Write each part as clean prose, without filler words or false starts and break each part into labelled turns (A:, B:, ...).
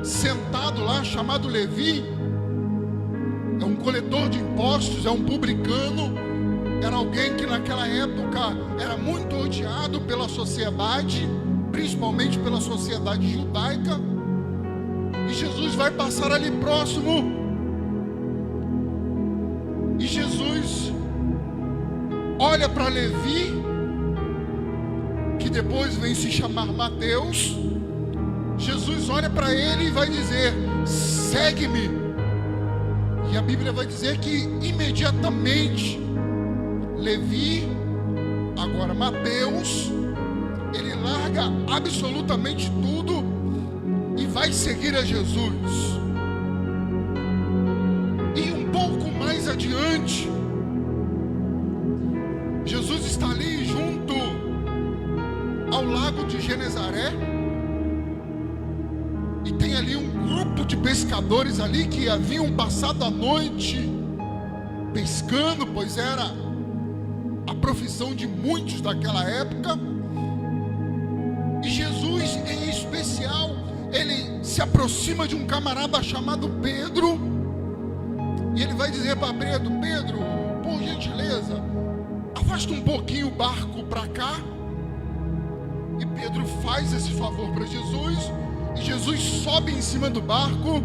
A: sentado lá, chamado Levi. É um coletor de impostos, é um publicano. Era alguém que naquela época era muito odiado pela sociedade, principalmente pela sociedade judaica. E Jesus vai passar ali próximo. E Jesus olha para Levi, que depois vem se chamar Mateus. Jesus olha para ele e vai dizer: segue-me. E a Bíblia vai dizer que imediatamente Levi, agora Mateus, ele larga absolutamente tudo e vai seguir a Jesus. E um pouco mais adiante, Jesus está ali junto ao lago de Genezaré, e tem ali um grupo de pescadores ali que haviam passado a noite pescando, pois era a profissão de muitos daquela época. E Jesus, em especial, ele se aproxima de um camarada chamado Pedro, e ele vai dizer para Pedro: Pedro, por gentileza, afasta um pouquinho o barco para cá. E Pedro faz esse favor para Jesus, e Jesus sobe em cima do barco,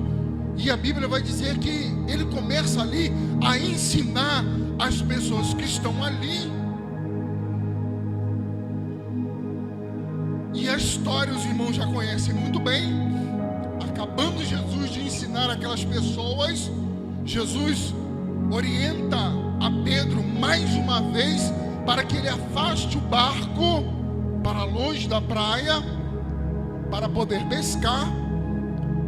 A: e a Bíblia vai dizer que ele começa ali a ensinar as pessoas que estão ali. E a história os irmãos já conhecem muito bem. Acabando Jesus de ensinar aquelas pessoas, Jesus orienta a Pedro mais uma vez para que ele afaste o barco para longe da praia, para poder pescar.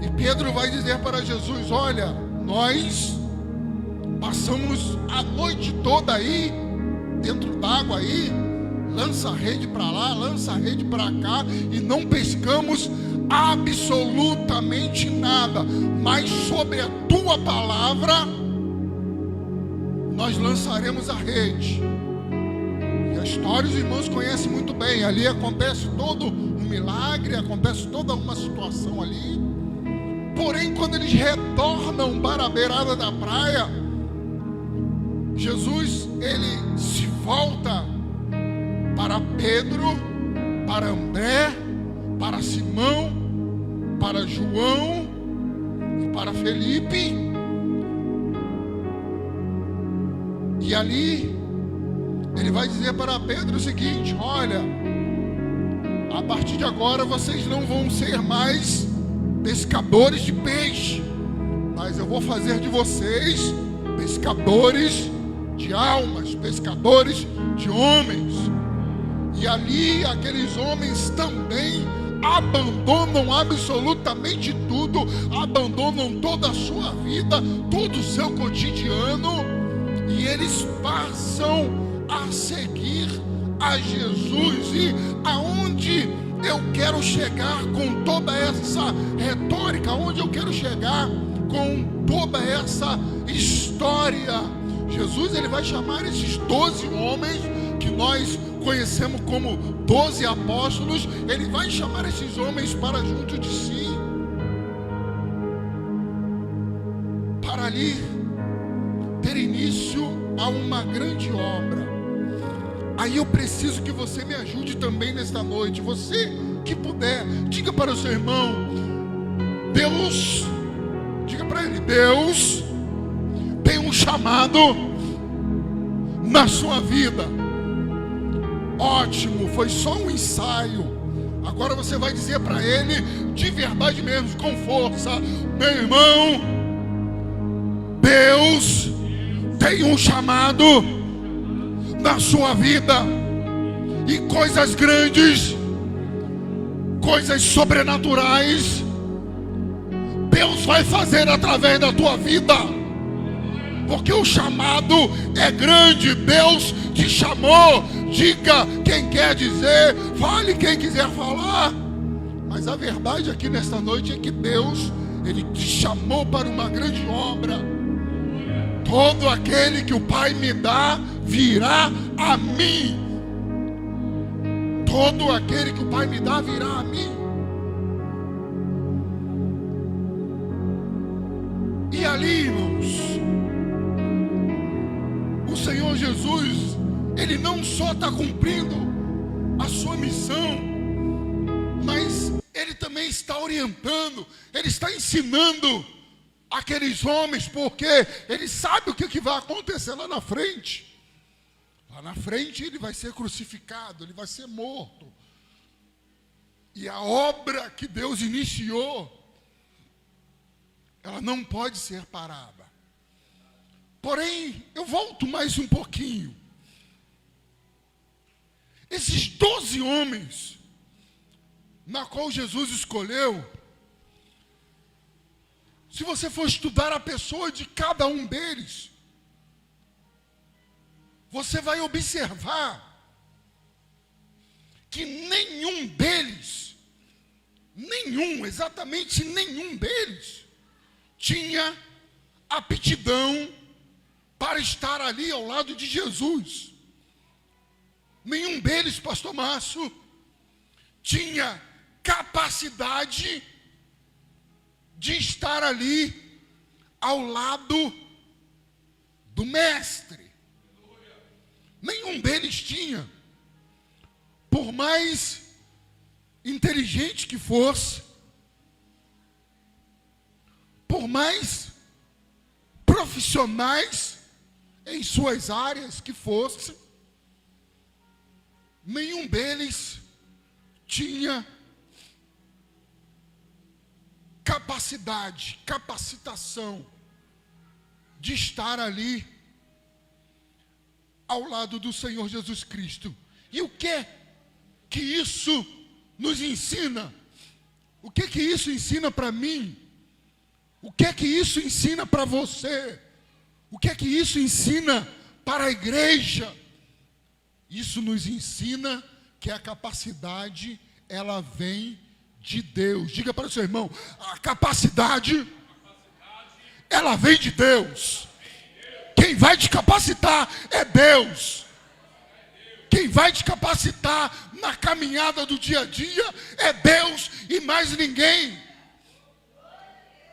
A: E Pedro vai dizer para Jesus: olha, nós passamos a noite toda aí, dentro d'água aí, lança a rede para lá, lança a rede para cá, e não pescamos absolutamente nada, mas sobre a tua palavra nós lançaremos a rede. E a história os irmãos conhecem muito bem. Ali acontece todo um milagre, acontece toda uma situação ali. Porém, quando eles retornam para a beirada da praia, Jesus, ele se volta para Pedro, para André, para Simão, para João e para Felipe. E ali ele vai dizer para Pedro o seguinte: olha, a partir de agora vocês não vão ser mais pescadores de peixe, mas eu vou fazer de vocês pescadores de almas, pescadores de homens. E ali aqueles homens também abandonam absolutamente tudo, abandonam toda a sua vida, todo o seu cotidiano, e eles passam a seguir a Jesus. E aonde eu quero chegar com toda essa retórica, aonde eu quero chegar com toda essa história? Jesus, ele vai chamar esses 12 homens que nós conhecemos como 12 apóstolos. Ele vai chamar esses homens para junto de si, para ali ter início a uma grande obra. Aí eu preciso que você me ajude também nesta noite. Você que puder, diga para o seu irmão: Deus, diga para ele, Deus tem um chamado na sua vida. Ótimo, foi só um ensaio. Agora você vai dizer para ele de verdade mesmo, com força: meu irmão, Deus tem um chamado na sua vida, e coisas grandes, coisas sobrenaturais, Deus vai fazer através da tua vida, porque o chamado é grande. Deus te chamou. Diga quem quer dizer, fale quem quiser falar, mas a verdade aqui nesta noite é que Deus, ele te chamou para uma grande obra. Todo aquele que o Pai me dá virá a mim. Todo aquele que o Pai me dá virá a mim. ali, irmãos, o Senhor Jesus, Ele não só está cumprindo a sua missão, mas Ele também está orientando, Ele está ensinando aqueles homens, porque Ele sabe o que vai acontecer lá na frente. Lá na frente Ele vai ser crucificado, Ele vai ser morto. E a obra que Deus iniciou, ela não pode ser parada. Porém, eu volto mais um pouquinho. Esses 12 homens, na qual Jesus escolheu, se você for estudar a pessoa de cada um deles, você vai observar que exatamente nenhum deles, tinha aptidão para estar ali ao lado de Jesus. Nenhum deles, pastor Márcio, tinha capacidade de estar ali ao lado do mestre. Nenhum deles tinha. Por mais inteligente que fosse, por mais profissionais em suas áreas que fossem, nenhum deles tinha capacitação de estar ali ao lado do Senhor Jesus Cristo. E o que isso nos ensina? O que isso ensina para mim? O que isso ensina para você? O que isso ensina para a igreja? Isso nos ensina que a capacidade, ela vem de Deus. Diga para o seu irmão, a capacidade, ela vem de Deus. Quem vai te capacitar é Deus. Quem vai te capacitar na caminhada do dia a dia é Deus e mais ninguém.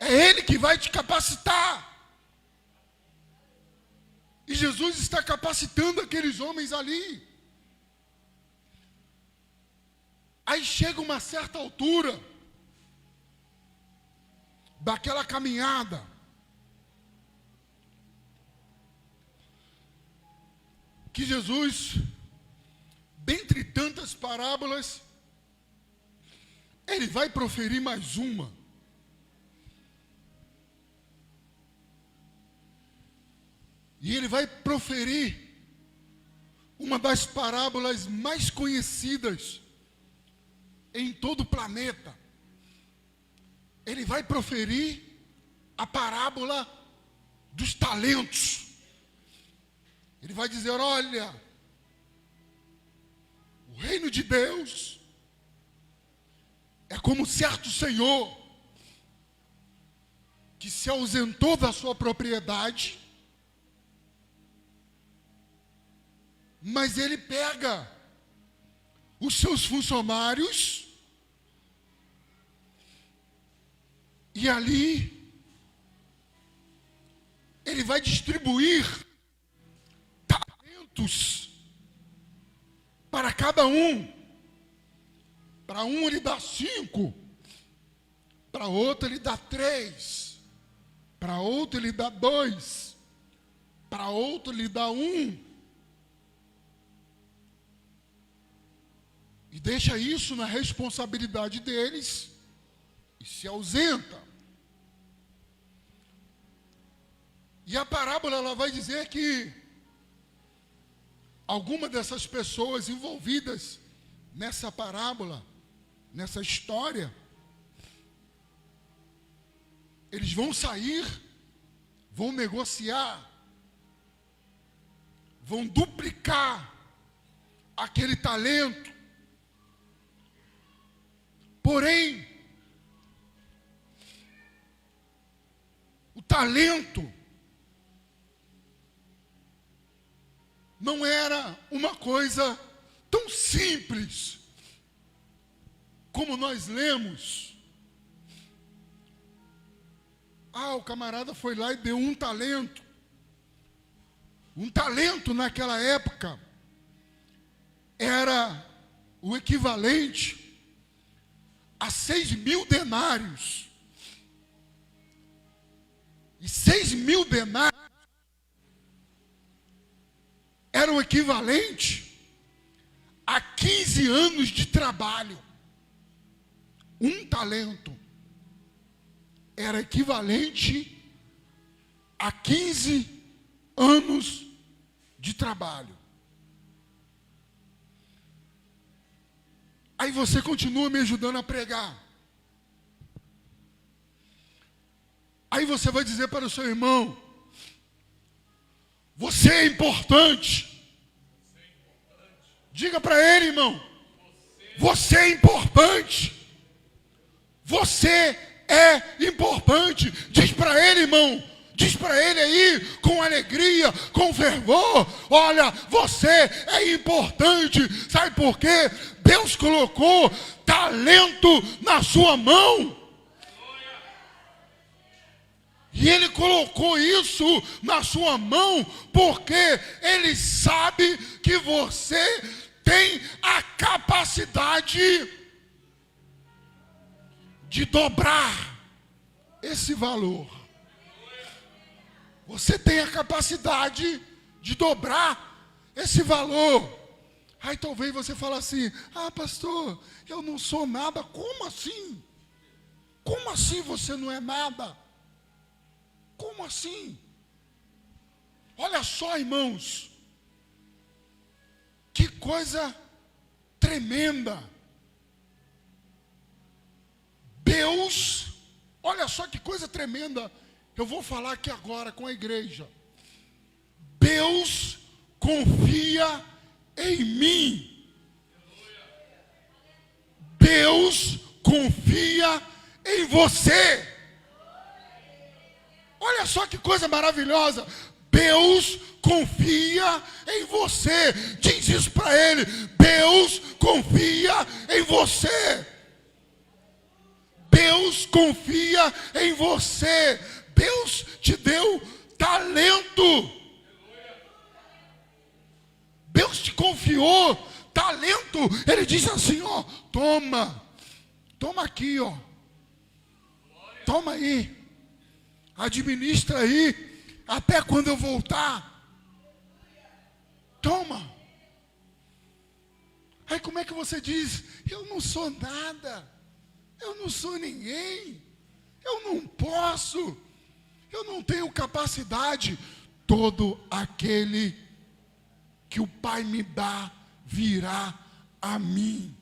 A: É Ele que vai te capacitar. E Jesus está capacitando aqueles homens ali. Aí chega uma certa altura daquela caminhada, que Jesus, dentre tantas parábolas, Ele vai proferir mais uma. E Ele vai proferir uma das parábolas mais conhecidas em todo o planeta. Ele vai proferir a parábola dos talentos. Ele vai dizer, olha, o reino de Deus é como certo senhor que se ausentou da sua propriedade, mas ele pega os seus funcionários e ali ele vai distribuir talentos para cada um. Para um ele dá 5, para outro ele dá 3, para outro ele dá 2, para outro ele dá 1. E deixa isso na responsabilidade deles e se ausenta. E a parábola, ela vai dizer que alguma dessas pessoas envolvidas nessa parábola, nessa história, eles vão sair, vão negociar, vão duplicar aquele talento. Porém, o talento não era uma coisa tão simples como nós lemos Ah, o camarada foi lá e deu um talento. Um talento naquela época era o equivalente a 6.000 denários. E 6.000 denários era o equivalente a 15 anos de trabalho. Um talento era equivalente a 15 anos de trabalho. Aí você continua me ajudando a pregar. Aí você vai dizer para o seu irmão: você é importante. Diga para ele, irmão: você é importante. Você é importante. Diz para ele, irmão. Diz para ele aí, com alegria, com fervor: olha, você é importante. Sabe por quê? Deus colocou talento na sua mão. E Ele colocou isso na sua mão porque Ele sabe que você tem a capacidade de dobrar esse valor. Você tem a capacidade de dobrar esse valor. Aí talvez você fale assim: ah, pastor, eu não sou nada. Como assim? Como assim você não é nada? Como assim? Olha só, irmãos, que coisa tremenda. Deus, olha só que coisa tremenda. Eu vou falar aqui agora com a igreja. Deus confia em mim. Deus confia em você. Olha só que coisa maravilhosa. Deus confia em você. Diz isso para ele: Deus confia em você. Deus confia em você. Deus te deu talento. Deus te confiou talento. Ele diz assim: ó, toma aqui, ó, toma aí, administra aí, até quando eu voltar, toma. Aí como é que você diz: eu não sou nada, eu não sou ninguém, eu não posso, eu não tenho capacidade? Todo aquele que o Pai me dá virá a mim.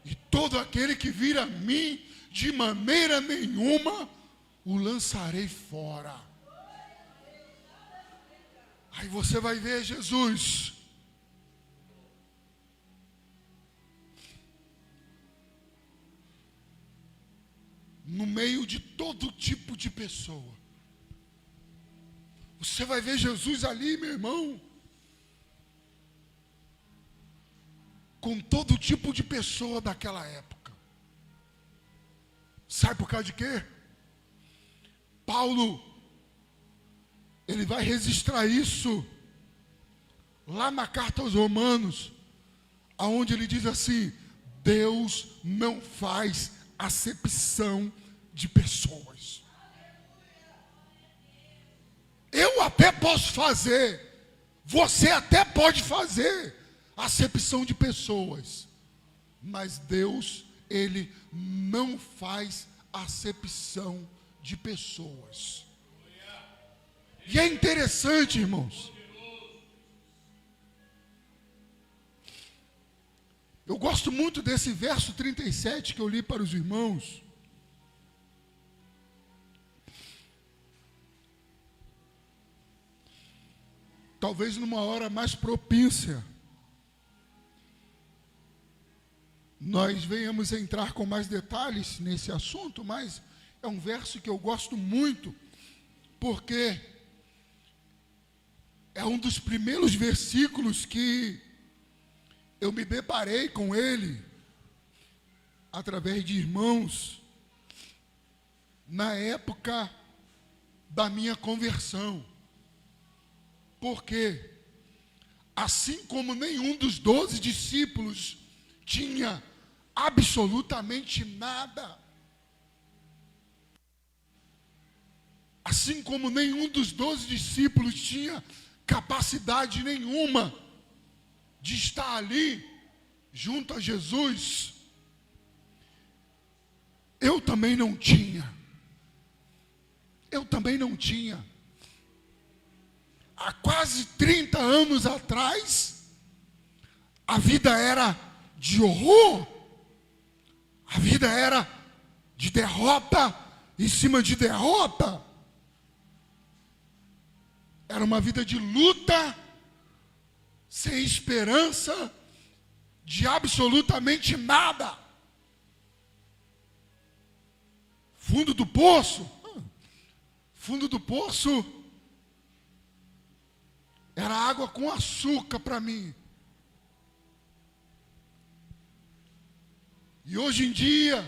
A: E todo aquele que vir a mim, de maneira nenhuma o lançarei fora. Aí você vai ver Jesus no meio de todo tipo de pessoa. Você vai ver Jesus ali, meu irmão, com todo tipo de pessoa daquela época. Sabe por causa de quê? Paulo, ele vai registrar isso lá na carta aos Romanos, aonde ele diz assim: Deus não faz acepção de pessoas. Eu até posso fazer, você até pode fazer acepção de pessoas, mas Deus, Ele não faz acepção de pessoas. E é interessante, irmãos, eu gosto muito desse verso 37 que eu li para os irmãos. Talvez numa hora mais propícia nós venhamos entrar com mais detalhes nesse assunto, mas é um verso que eu gosto muito, porque é um dos primeiros versículos que eu me deparei com ele através de irmãos na época da minha conversão. Porque, assim como nenhum dos 12 discípulos tinha absolutamente nada, assim como nenhum dos 12 discípulos tinha capacidade nenhuma de estar ali junto a Jesus, eu também não tinha. Eu também não tinha. Há quase 30 anos atrás, a vida era de horror, a vida era de derrota em cima de derrota. Era uma vida de luta, sem esperança de absolutamente nada. Fundo do poço. Fundo do poço era água com açúcar para mim. E hoje em dia,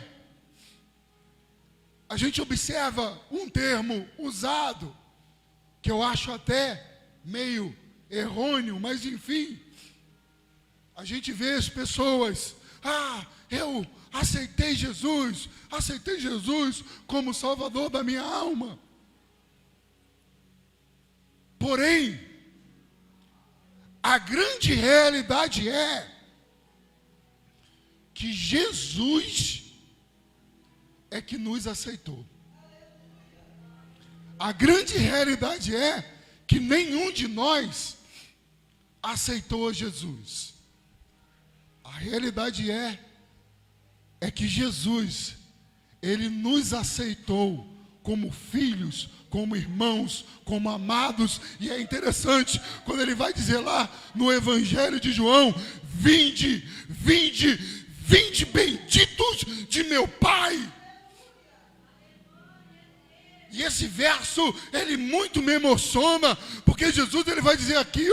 A: a gente observa um termo usado, que eu acho até meio errôneo, mas enfim, a gente vê as pessoas, eu aceitei Jesus como Salvador da minha alma. Porém, a grande realidade é que Jesus é que nos aceitou. A grande realidade é que nenhum de nós aceitou Jesus. A realidade é que Jesus, Ele nos aceitou como filhos, como irmãos, como amados. E é interessante, quando Ele vai dizer lá no Evangelho de João, vinde, vinde, vinde benditos de meu Pai. E esse verso, ele muito me emociona, porque Jesus, ele vai dizer aqui,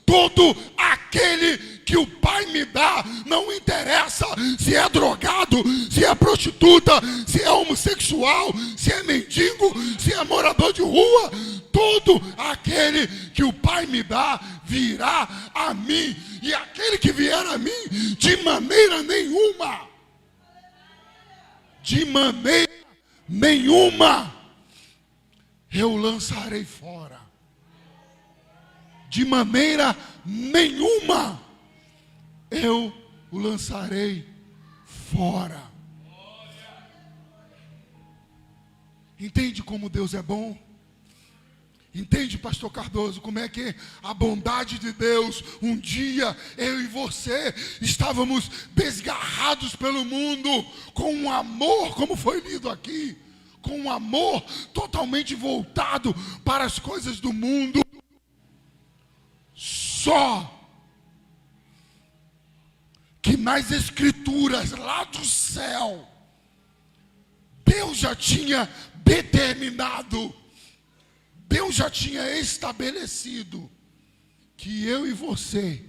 A: todo aquele que o Pai me dá, não interessa se é drogado, se é prostituta, se é homossexual, se é mendigo, se é morador de rua, todo aquele que o Pai me dá, virá a mim, e aquele que vier a mim, de maneira nenhuma, eu lançarei fora. De maneira nenhuma, eu o lançarei fora. Entende como Deus é bom? Entende, pastor Cardoso, como é que a bondade de Deus, um dia eu e você estávamos desgarrados pelo mundo, com um amor, como foi lido aqui, com um amor totalmente voltado para as coisas do mundo. Só que nas escrituras lá do céu, Deus já tinha determinado, Deus já tinha estabelecido que eu e você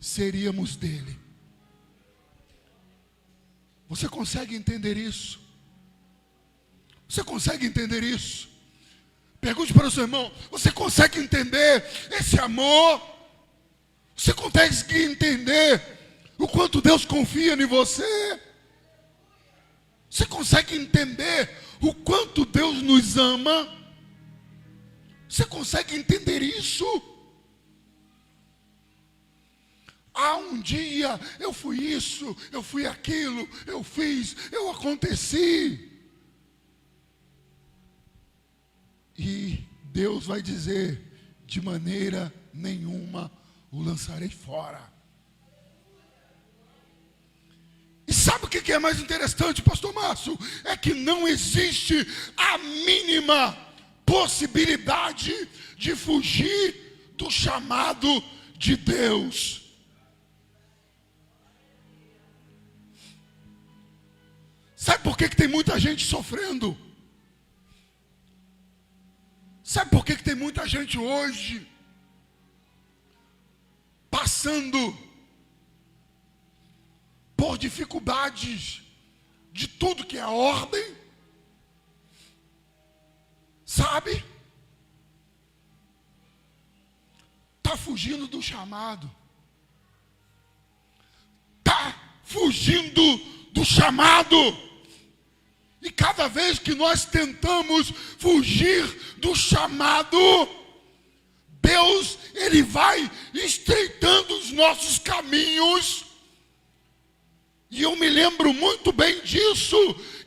A: seríamos dele. Você consegue entender isso? Você consegue entender isso? Pergunte para o seu irmão, você consegue entender esse amor? Você consegue entender o quanto Deus confia em você? Você consegue entender o quanto Deus nos ama? Você consegue entender isso? Um dia eu fui isso, eu fui aquilo, eu fiz, eu aconteci. E Deus vai dizer, de maneira nenhuma o lançarei fora. E sabe o que é mais interessante, pastor Márcio? É que não existe a mínima possibilidade de fugir do chamado de Deus. Sabe por que tem muita gente sofrendo? Sabe por que tem muita gente hoje passando por dificuldades de tudo que é ordem? Sabe? Está fugindo do chamado. Está fugindo do chamado. E cada vez que nós tentamos fugir do chamado, Deus, Ele vai estreitando os nossos caminhos. E eu me lembro muito bem disso,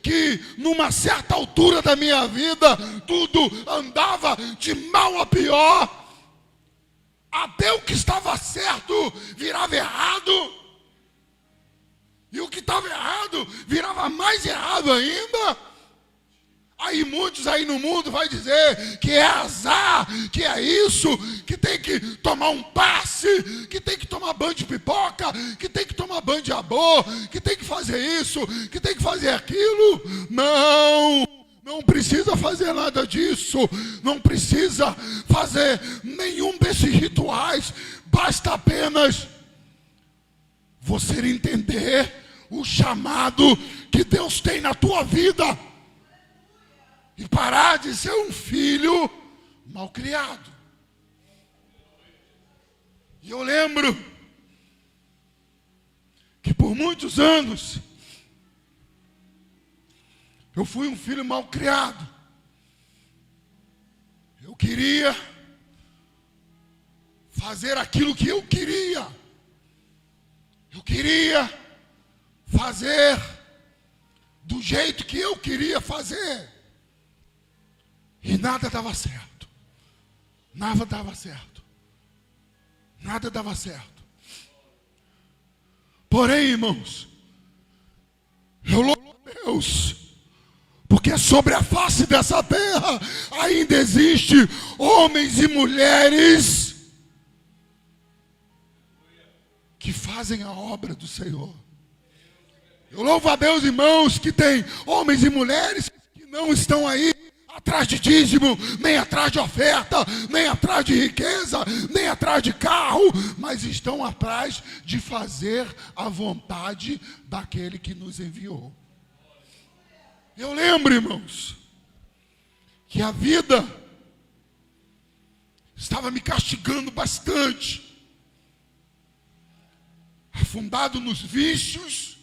A: que numa certa altura da minha vida, tudo andava de mal a pior. Até o que estava certo virava errado. E o que estava errado virava mais errado ainda. Aí muitos aí no mundo vai dizer que é azar, que é isso, que tem que tomar um passe, que tem que tomar banho de pipoca, que tem que tomar banho de amor, que tem que fazer isso, que tem que fazer aquilo. Não precisa fazer nada disso, não precisa fazer nenhum desses rituais, basta apenas você entender o chamado que Deus tem na tua vida e parar de ser um filho mal criado. E eu lembro que por muitos anos eu fui um filho mal criado. Eu queria fazer aquilo que eu queria. Eu queria fazer do jeito que eu queria fazer. E nada dava certo. Nada dava certo. Nada dava certo. Porém, irmãos, eu louvo a Deus, porque sobre a face dessa terra ainda existe homens e mulheres que fazem a obra do Senhor. Eu louvo a Deus, irmãos, que tem homens e mulheres que não estão aí atrás de dízimo, nem atrás de oferta, nem atrás de riqueza, nem atrás de carro, mas estão atrás de fazer a vontade daquele que nos enviou. Eu lembro, irmãos, que a vida estava me castigando bastante, afundado nos vícios,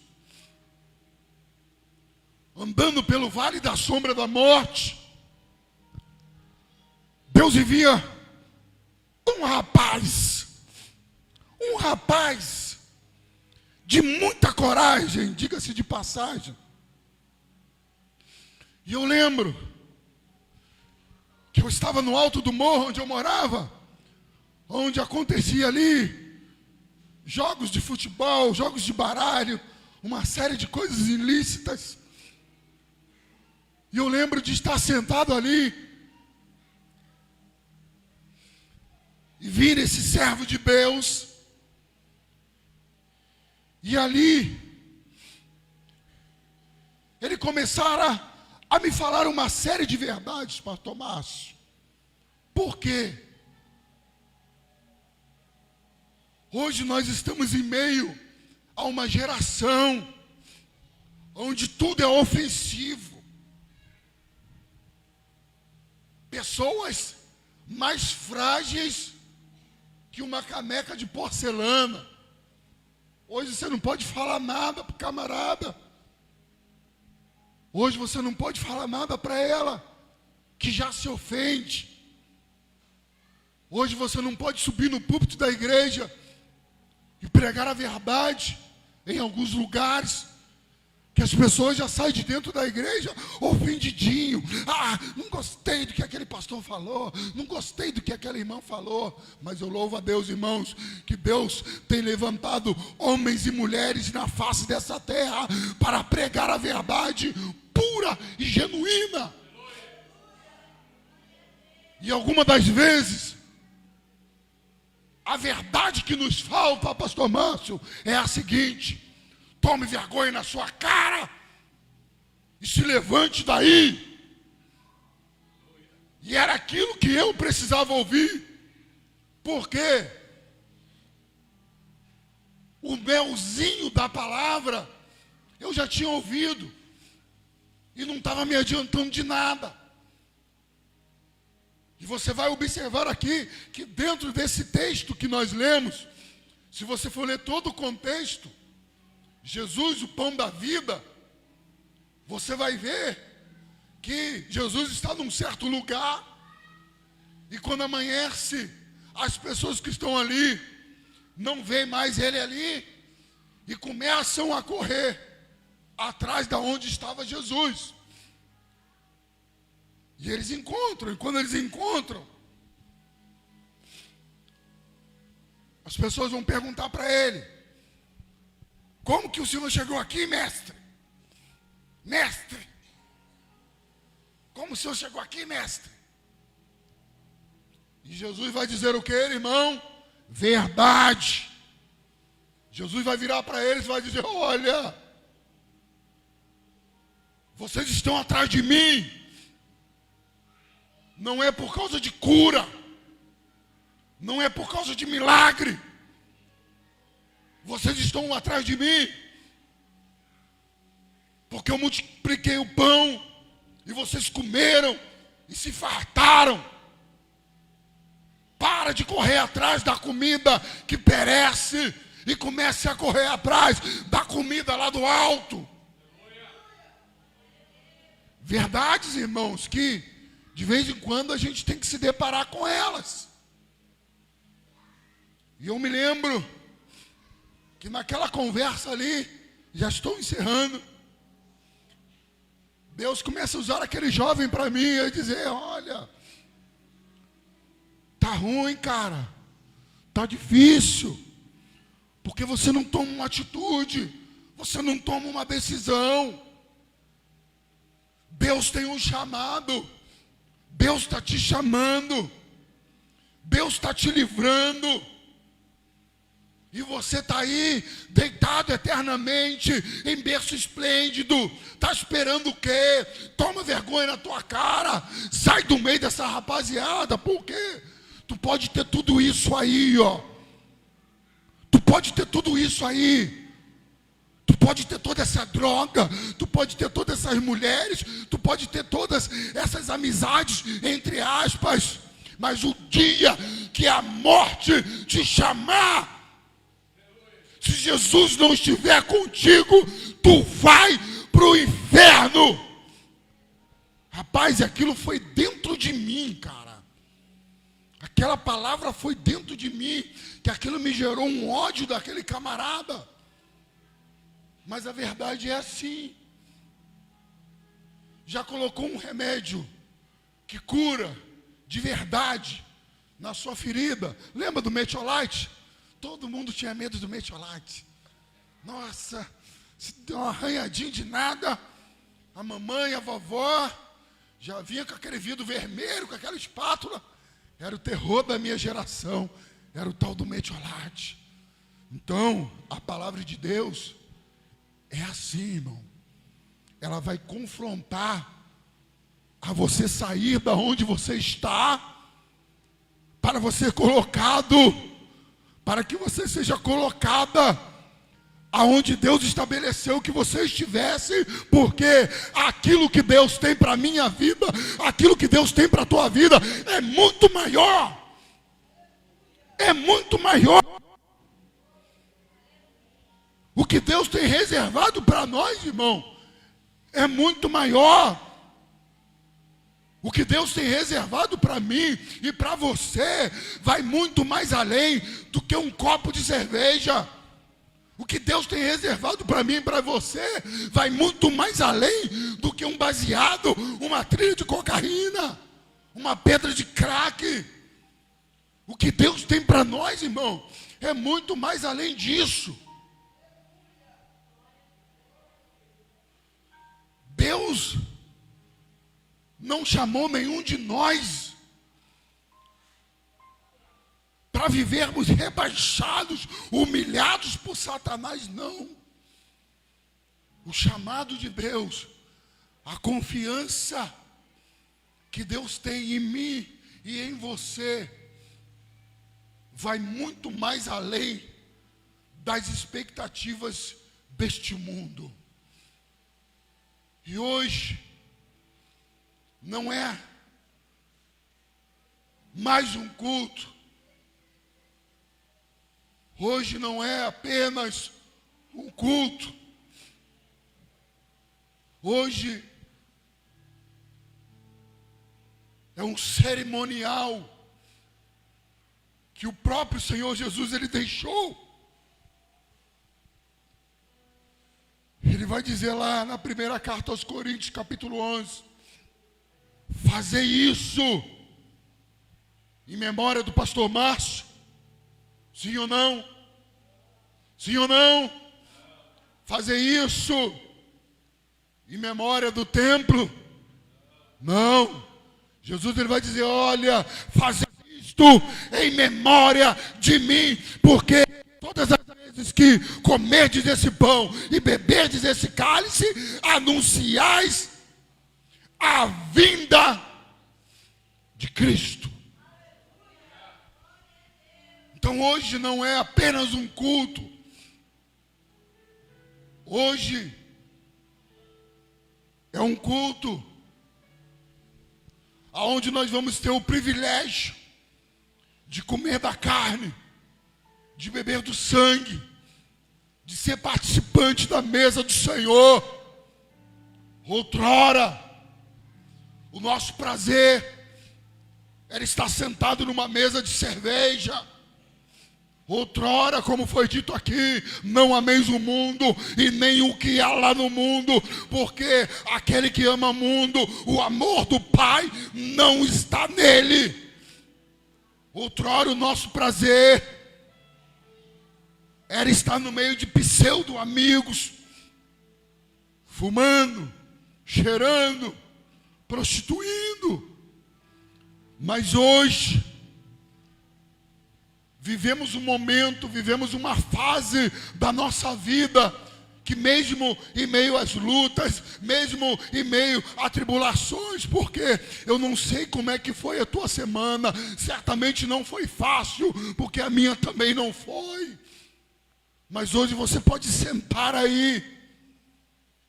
A: andando pelo vale da sombra da morte. Deus envia um rapaz de muita coragem, diga-se de passagem. E eu lembro que eu estava no alto do morro onde eu morava, onde acontecia ali jogos de futebol, jogos de baralho, uma série de coisas ilícitas. E eu lembro de estar sentado ali e vir esse servo de Deus, e ali ele começara a me falar uma série de verdades, pastor Márcio. Por quê? Hoje nós estamos em meio a uma geração onde tudo é ofensivo. Pessoas mais frágeis que uma caneca de porcelana. Hoje você não pode falar nada para o camarada. Hoje você não pode falar nada para ela, que já se ofende. Hoje você não pode subir no púlpito da igreja e pregar a verdade em alguns lugares, que as pessoas já saem de dentro da igreja ofendidinho. Não gostei do que aquele pastor falou, não gostei do que aquele irmão falou. Mas eu louvo a Deus, irmãos, que Deus tem levantado homens e mulheres na face dessa terra para pregar a verdade pura e genuína. E algumas das vezes a verdade que nos falta, pastor Márcio, é a seguinte: tome vergonha na sua cara e se levante daí. E era aquilo que eu precisava ouvir, porque o melzinho da palavra eu já tinha ouvido e não estava me adiantando de nada. E você vai observar aqui que dentro desse texto que nós lemos, se você for ler todo o contexto, Jesus, o pão da vida, você vai ver que Jesus está num certo lugar, e quando amanhece, as pessoas que estão ali não veem mais ele ali e começam a correr atrás de onde estava Jesus. E eles encontram, e quando eles encontram, as pessoas vão perguntar para ele: como que o Senhor chegou aqui, mestre? Mestre, como o Senhor chegou aqui, mestre? E Jesus vai dizer o que, irmão? Verdade. Jesus vai virar para eles e vai dizer: olha, vocês estão atrás de mim, não é por causa de cura, não é por causa de milagre. Vocês estão atrás de mim porque eu multipliquei o pão e vocês comeram e se fartaram. Para de correr atrás da comida que perece e comece a correr atrás da comida lá do alto. Verdades, irmãos, que de vez em quando a gente tem que se deparar com elas. E eu me lembro que naquela conversa ali, já estou encerrando, Deus começa a usar aquele jovem para mim e dizer: olha, tá ruim, cara, tá difícil, porque você não toma uma atitude, você não toma uma decisão. Deus tem um chamado, Deus está te chamando, Deus está te livrando, e você está aí, deitado eternamente, em berço esplêndido, está esperando o quê? Toma vergonha na tua cara, sai do meio dessa rapaziada, por quê? Tu pode ter tudo isso aí, ó. Tu pode ter tudo isso aí. Tu pode ter toda essa droga, tu pode ter todas essas mulheres, tu pode ter todas essas amizades, entre aspas, mas o dia que a morte te chamar, se Jesus não estiver contigo, tu vai para o inferno. Rapaz, aquilo foi dentro de mim, cara. Aquela palavra foi dentro de mim, que aquilo me gerou um ódio daquele camarada. Mas a verdade é assim. Já colocou um remédio que cura de verdade na sua ferida? Lembra do metiolate? Todo mundo tinha medo do metiolate. Nossa, se deu um arranhadinho de nada, a mamãe, a vovó já vinha com aquele vidro vermelho, com aquela espátula. Era o terror da minha geração, era o tal do metiolate. Então, a palavra de Deus é assim, irmão. Ela vai confrontar a você sair da onde você está, para você colocado, para que você seja colocada aonde Deus estabeleceu que você estivesse, porque aquilo que Deus tem para a minha vida, aquilo que Deus tem para a tua vida, é muito maior. É muito maior. O que Deus tem reservado para nós, irmão, é muito maior. O que Deus tem reservado para mim e para você vai muito mais além do que um copo de cerveja. O que Deus tem reservado para mim e para você vai muito mais além do que um baseado, uma trilha de cocaína, uma pedra de crack. O que Deus tem para nós, irmão, é muito mais além disso. Deus não chamou nenhum de nós para vivermos rebaixados, humilhados por Satanás, não. O chamado de Deus, a confiança que Deus tem em mim e em você, vai muito mais além das expectativas deste mundo. E hoje, não é mais um culto. Hoje não é apenas um culto. Hoje é um cerimonial que o próprio Senhor Jesus ele deixou. Ele vai dizer lá na primeira carta aos Coríntios, capítulo 11, fazei isso em memória do pastor Márcio. Sim ou não? Sim ou não? Fazer isso em memória do templo? Não. Jesus ele vai dizer, olha, fazer isto em memória de mim, porque todas as vezes que comerdes esse pão e beberdes esse cálice, anunciais a vinda de Cristo. Então hoje não é apenas um culto. Hoje é um culto aonde nós vamos ter o privilégio de comer da carne, de beber do sangue, de ser participante da mesa do Senhor. Outrora, o nosso prazer era estar sentado numa mesa de cerveja. Outrora, como foi dito aqui, não ameis o mundo e nem o que há lá no mundo, porque aquele que ama o mundo, o amor do Pai não está nele. Outrora o nosso prazer era estar no meio de pseudo-amigos, fumando, cheirando, prostituindo. Mas hoje vivemos um momento, vivemos uma fase da nossa vida que mesmo em meio às lutas, mesmo em meio a tribulações, porque eu não sei como é que foi a tua semana, certamente não foi fácil, porque a minha também não foi. Mas hoje você pode sentar aí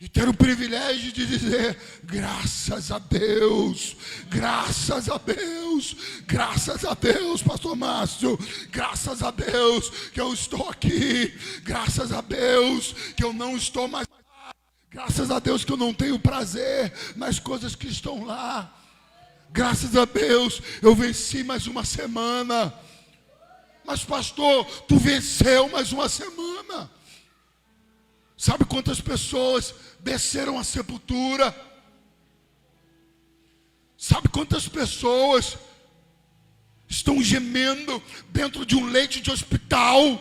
A: e ter o privilégio de dizer, graças a Deus, graças a Deus, graças a Deus, pastor Márcio, graças a Deus que eu estou aqui, graças a Deus que eu não estou mais lá, graças a Deus que eu não tenho prazer nas coisas que estão lá, graças a Deus eu venci mais uma semana. Mas pastor, tu venceu mais uma semana. Sabe quantas pessoas desceram à sepultura? Sabe quantas pessoas estão gemendo dentro de um leito de hospital?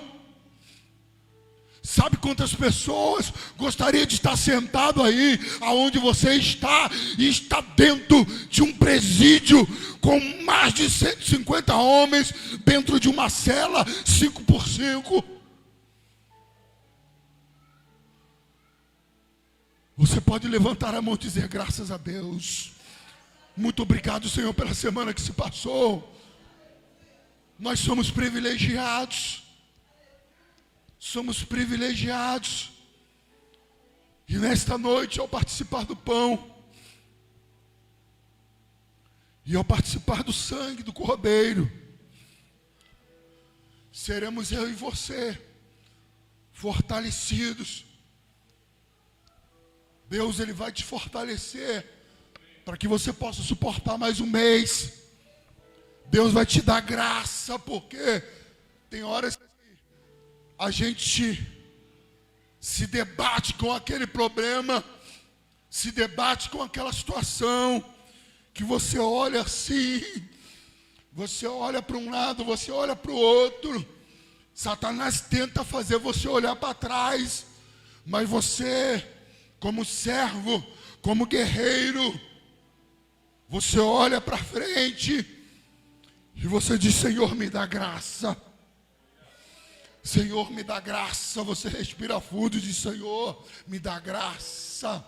A: Sabe quantas pessoas gostariam de estar sentado aí, aonde você está, e está dentro de um presídio com mais de 150 homens, dentro de uma cela 5x5? Você pode levantar a mão e dizer, graças a Deus. Muito obrigado, Senhor, pela semana que se passou. Nós somos privilegiados. Somos privilegiados. E nesta noite, ao participar do pão, e ao participar do sangue do Cordeiro, seremos eu e você fortalecidos. Deus ele vai te fortalecer para que você possa suportar mais um mês. Deus vai te dar graça, porque tem horas que a gente se debate com aquele problema, se debate com aquela situação, que você olha assim, você olha para um lado, você olha para o outro. Satanás tenta fazer você olhar para trás, mas você, como servo, como guerreiro, você olha para frente e você diz, Senhor, me dá graça. Senhor, me dá graça. Você respira fundo e diz, Senhor, me dá graça.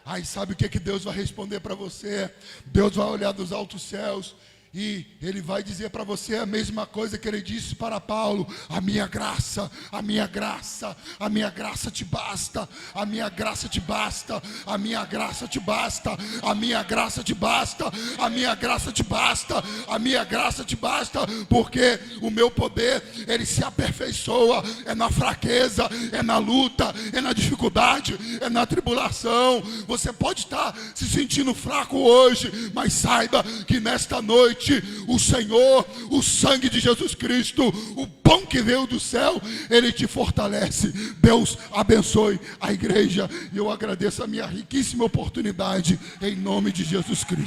A: Aí sabe o que Deus vai responder para você? Deus vai olhar dos altos céus E ele vai dizer para você a mesma coisa que ele disse para Paulo: a minha graça, a minha graça, a minha graça te basta, a minha graça te basta, a minha graça te basta, a minha graça te basta, a minha graça te basta, a minha graça te basta, porque o meu poder, ele se aperfeiçoa, é na fraqueza, é na luta, é na dificuldade, é na tribulação. Você pode estar se sentindo fraco hoje, mas saiba que nesta noite o Senhor, o sangue de Jesus Cristo, o pão que veio do céu, ele te fortalece. Deus abençoe a igreja, e eu agradeço a minha riquíssima oportunidade, em nome de Jesus Cristo.